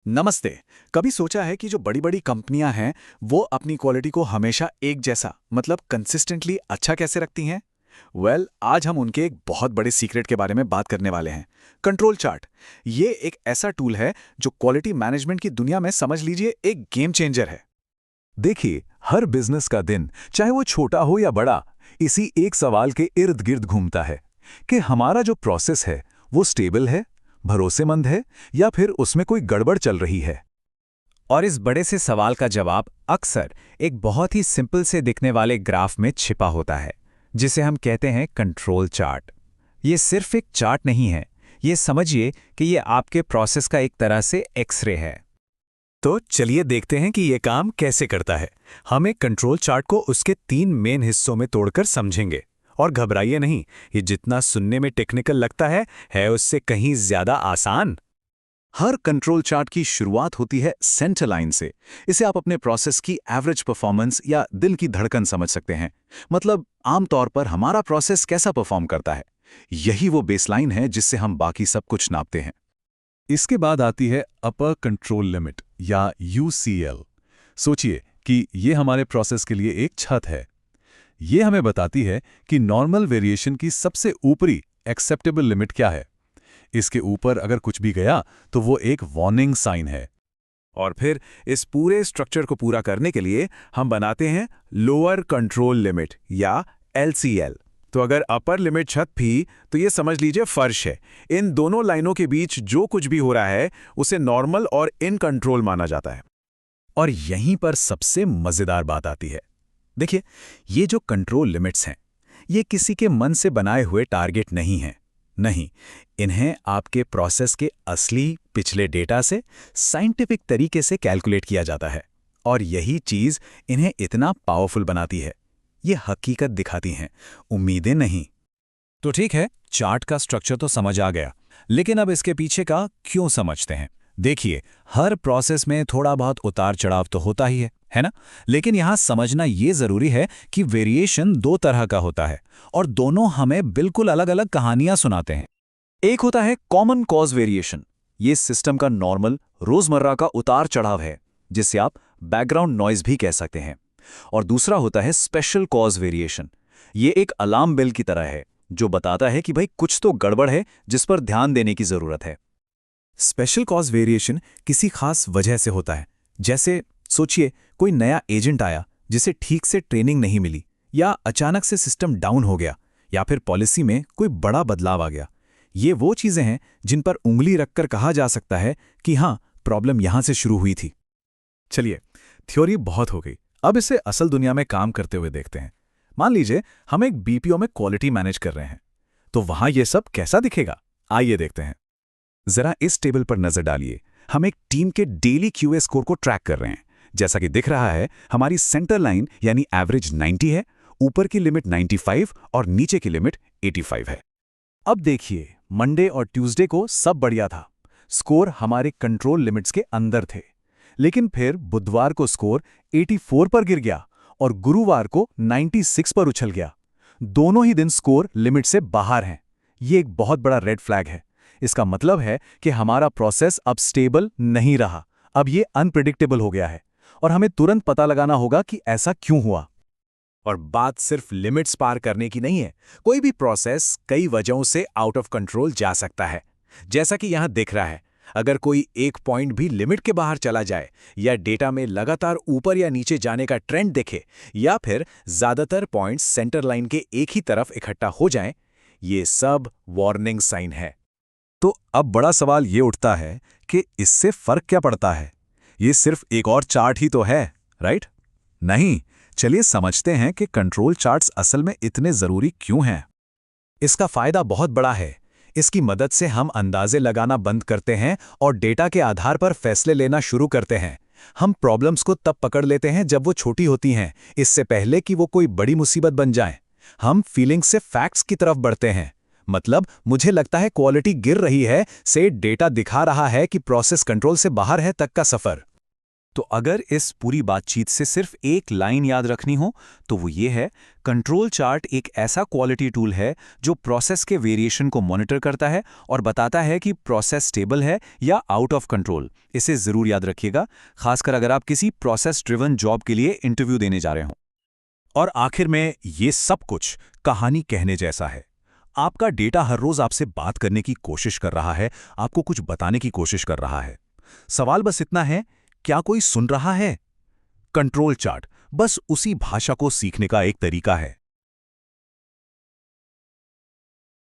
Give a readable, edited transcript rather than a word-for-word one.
नमस्ते। कभी सोचा है कि जो बड़ी बड़ी कंपनियां हैं वो अपनी क्वालिटी को हमेशा एक जैसा मतलब कंसिस्टेंटली अच्छा कैसे रखती हैं? आज हम उनके एक बहुत बड़े सीक्रेट के बारे में बात करने वाले हैं। Control chart. ये एक ऐसा टूल है जो क्वालिटी मैनेजमेंट की दुनिया में समझ लीजिए एक गेम चेंजर है। देखिए, हर बिजनेस का दिन, चाहे वो छोटा हो या बड़ा, इसी एक सवाल के इर्द गिर्द घूमता है कि हमारा जो प्रोसेस है वो स्टेबल है, भरोसेमंद है या फिर उसमें कोई गड़बड़ चल रही है। और इस बड़े से सवाल का जवाब अक्सर एक बहुत ही सिंपल से दिखने वाले ग्राफ में छिपा होता है, जिसे हम कहते हैं कंट्रोल चार्ट। ये सिर्फ एक चार्ट नहीं है, ये समझिए कि ये आपके प्रोसेस का एक तरह से एक्सरे है। तो चलिए देखते हैं कि ये काम कैसे करता है। हम एक कंट्रोल चार्ट को उसके 3 मेन हिस्सों में तोड़कर समझेंगे। और घबराइए नहीं, ये जितना सुनने में टेक्निकल लगता है उससे कहीं ज्यादा आसान। हर कंट्रोल चार्ट की शुरुआत होती है सेंटर लाइन से। इसे आप अपने प्रोसेस की एवरेज परफॉर्मेंस या दिल की धड़कन समझ सकते हैं। मतलब आमतौर पर हमारा प्रोसेस कैसा परफॉर्म करता है, यही वो बेसलाइन है जिससे हम बाकी सब कुछ नापते हैं। इसके बाद आती है अपर कंट्रोल लिमिट या UCL। सोचिए कि ये हमारे प्रोसेस के लिए एक छत है। ये हमें बताती है कि नॉर्मल वेरिएशन की सबसे ऊपरी एक्सेप्टेबल लिमिट क्या है। इसके ऊपर अगर कुछ भी गया तो वो एक वार्निंग साइन है। और फिर इस पूरे स्ट्रक्चर को पूरा करने के लिए हम बनाते हैं लोअर कंट्रोल लिमिट या LCL। तो अगर अपर लिमिट छत थी तो ये समझ लीजिए फर्श है। इन दोनों लाइनों के बीच जो कुछ भी हो रहा है उसे नॉर्मल और इन कंट्रोल माना जाता है। और यहीं पर सबसे मजेदार बात आती है। देखिए, ये जो कंट्रोल लिमिट्स हैं, ये किसी के मन से बनाए हुए टारगेट नहीं हैं। नहीं, इन्हें आपके प्रोसेस के असली पिछले डेटा से साइंटिफिक तरीके से कैलकुलेट किया जाता है। और यही चीज़ इन्हें इतना पावरफुल बनाती है। ये हकीकत दिखाती हैं, उम्मीदें नहीं। तो ठीक है, चार्ट का स्ट्रक्चर तो समझ आ गया, लेकिन अब इसके पीछे का क्यों समझते हैं। देखिए, हर प्रोसेस में थोड़ा बहुत उतार चढ़ाव तो होता ही है ना? लेकिन यहां समझना ये जरूरी है कि वेरिएशन 2 तरह का होता है और दोनों हमें बिल्कुल अलग अलग कहानियां सुनाते हैं। एक होता है कॉमन कॉज वेरिएशन। ये सिस्टम का नॉर्मल रोजमर्रा का उतार चढ़ाव है, जिसे आप बैकग्राउंड नॉइज भी कह सकते हैं। और दूसरा होता है स्पेशल कॉज वेरिएशन। ये एक अलार्म बेल की तरह है जो बताता है कि भाई कुछ तो गड़बड़ है जिस पर ध्यान देने की जरूरत है। स्पेशल कॉज वेरिएशन किसी खास वजह से होता है। जैसे सोचिए, कोई नया एजेंट आया जिसे ठीक से ट्रेनिंग नहीं मिली, या अचानक से सिस्टम डाउन हो गया, या फिर पॉलिसी में कोई बड़ा बदलाव आ गया। ये वो चीजें हैं जिन पर उंगली रखकर कहा जा सकता है कि हाँ, प्रॉब्लम यहां से शुरू हुई थी। चलिए, थ्योरी बहुत हो गई, अब इसे असल दुनिया में काम करते हुए देखते हैं। मान लीजिए हम एक BPO में क्वालिटी मैनेज कर रहे हैं, तो वहां यह सब कैसा दिखेगा, आइए देखते हैं। जरा इस टेबल पर नजर डालिए। हम एक टीम के डेली QA स्कोर को ट्रैक कर रहे हैं। जैसा कि दिख रहा है, हमारी सेंटर लाइन यानी एवरेज 90 है, ऊपर की लिमिट 95 और नीचे की लिमिट 85 है। अब देखिए, मंडे और ट्यूसडे को सब बढ़िया था, स्कोर हमारे कंट्रोल लिमिट्स के अंदर थे। लेकिन फिर बुधवार को स्कोर 84 पर गिर गया और गुरुवार को 96 पर उछल गया। दोनों ही दिन स्कोर लिमिट से बाहर हैं। ये एक बहुत बड़ा रेड फ्लैग है। इसका मतलब है कि हमारा प्रोसेस अब स्टेबल नहीं रहा, अब ये अनप्रिडिक्टेबल हो गया है और हमें तुरंत पता लगाना होगा कि ऐसा क्यों हुआ। और बात सिर्फ लिमिट्स पार करने की नहीं है। कोई भी प्रोसेस कई वजहों से आउट ऑफ कंट्रोल जा सकता है। जैसा कि यहां दिख रहा है, अगर कोई एक पॉइंट भी लिमिट के बाहर चला जाए, या डेटा में लगातार ऊपर या नीचे जाने का ट्रेंड दिखे, या फिर ज्यादातर पॉइंट्स सेंटर लाइन के एक ही तरफ इकट्ठा हो जाएं, ये सब वार्निंग साइन है। तो अब बड़ा सवाल ये उठता है कि इससे फर्क क्या पड़ता है। ये सिर्फ एक और चार्ट ही तो है, राइट? नहीं, चलिए समझते हैं कि कंट्रोल चार्ट्स असल में इतने जरूरी क्यों हैं। इसका फायदा बहुत बड़ा है। इसकी मदद से हम अंदाजे लगाना बंद करते हैं और डेटा के आधार पर फैसले लेना शुरू करते हैं। हम प्रॉब्लम्स को तब पकड़ लेते हैं जब वो छोटी होती हैं, इससे पहले कि वो कोई बड़ी मुसीबत बन जाए। हम फीलिंग से फैक्ट्स की तरफ बढ़ते हैं। मतलब, मुझे लगता है क्वालिटी गिर रही है, से डेटा दिखा रहा है कि प्रोसेस कंट्रोल से बाहर है तक का सफर। तो अगर इस पूरी बातचीत से सिर्फ एक लाइन याद रखनी हो तो वो ये है, कंट्रोल चार्ट एक ऐसा क्वालिटी टूल है जो प्रोसेस के वेरिएशन को मॉनिटर करता है और बताता है कि प्रोसेस स्टेबल है या आउट ऑफ कंट्रोल। इसे ज़रूर याद रखिएगा, खासकर अगर आप किसी प्रोसेस ड्रिवन जॉब के लिए इंटरव्यू देने जा रहे हों। और आखिर में ये सब कुछ कहानी कहने जैसा है। आपका डेटा हर रोज आपसे बात करने की कोशिश कर रहा है, आपको कुछ बताने की कोशिश कर रहा है। सवाल बस इतना है, क्या कोई सुन रहा है? कंट्रोल चार्ट बस उसी भाषा को सीखने का एक तरीका है।